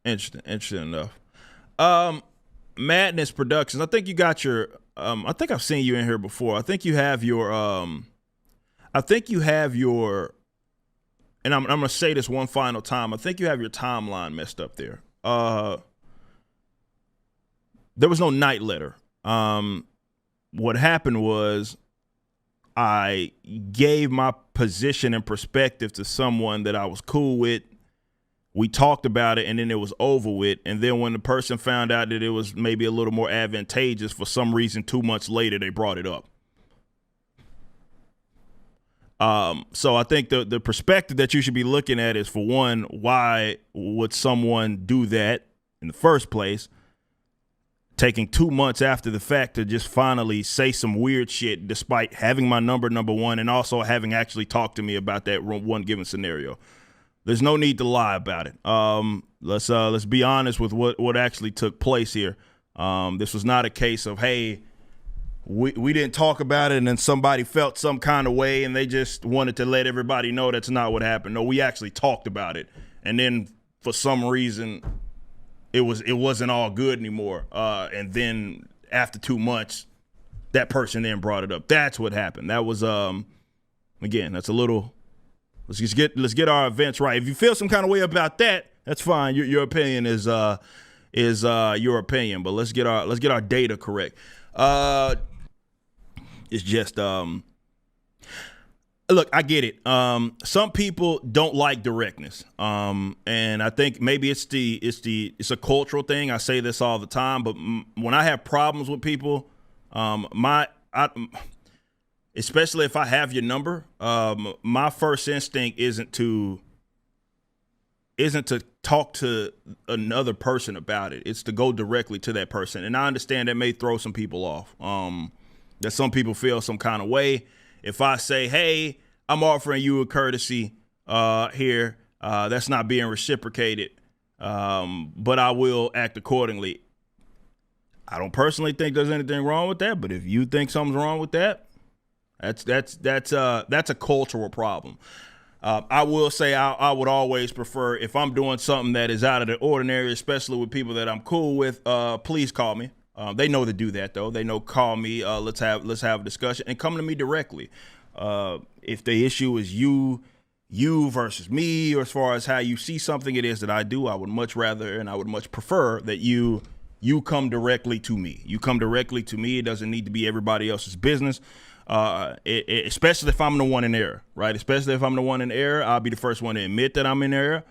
Interesting enough. Madness Productions. I think you got your. I think I've seen you in here before. I think you have your. I think you have your. And I'm gonna say this one final time. I think you have your timeline messed up there. There was no night letter. What happened was I gave my position and perspective to someone that I was cool with. We talked about it, and then it was over with. And then when the person found out that it was maybe a little more advantageous for some reason, 2 months later, they brought it up. So I think the perspective that you should be looking at is, for one, why would someone do that in the first place? Taking 2 months after the fact to just finally say some weird shit, despite having my number one, and also having actually talked to me about that one given scenario. There's no need to lie about it. Let's be honest with what actually took place here. This was not a case of, hey, we didn't talk about it and then somebody felt some kind of way and they just wanted to let everybody know that's not what happened. No, we actually talked about it, and then for some reason it wasn't all good anymore. And then after 2 months, that person then brought it up. That's what happened. That was again, that's a little. Let's get our events right. If you feel some kind of way about that, that's fine. Your opinion is your opinion, but let's get our data correct. It's just look, I get it. Some people don't like directness, and I think maybe it's a cultural thing. I say this all the time, but when I have problems with people, especially if I have your number, my first instinct isn't to talk to another person about it. It's to go directly to that person. And I understand that may throw some people off. That some people feel some kind of way. If I say, hey, I'm offering you a courtesy here, that's not being reciprocated, but I will act accordingly. I don't personally think there's anything wrong with that, but if you think something's wrong with that, that's a cultural problem. I will say I would always prefer, if I'm doing something that is out of the ordinary, especially with people that I'm cool with, please call me. They know to do that though. They know, call me. Let's have a discussion and come to me directly. If the issue is you versus me, or as far as how you see something it is that I do, I would much rather and I would much prefer that you come directly to me. You come directly to me. It doesn't need to be everybody else's business. Especially if I'm the one in error, right? Especially if I'm the one in error, I'll be the first one to admit that I'm in error.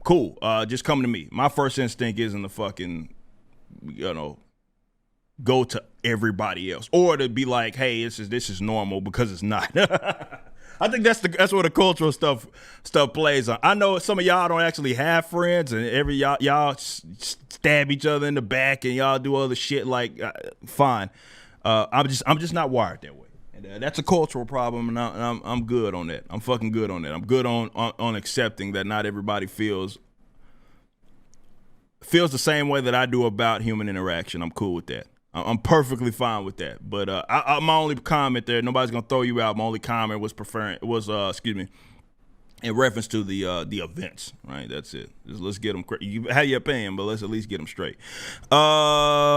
Cool. Just come to me. My first instinct isn't to fucking, go to everybody else, or to be like, hey, this is normal, because it's not. I think that's where the cultural stuff plays on. I know some of y'all don't actually have friends, and y'all stab each other in the back and y'all do other shit. Like, fine. I'm just not wired that way, and that's a cultural problem, and I'm good on that. I'm fucking good on that. I'm good on accepting that not everybody feels the same way that I do about human interaction. I'm cool with that. I'm perfectly fine with that. But my only comment there, nobody's gonna throw you out. My only comment was in reference to the events. Right, that's it. Let's get them. You have your opinion, but let's at least get them straight.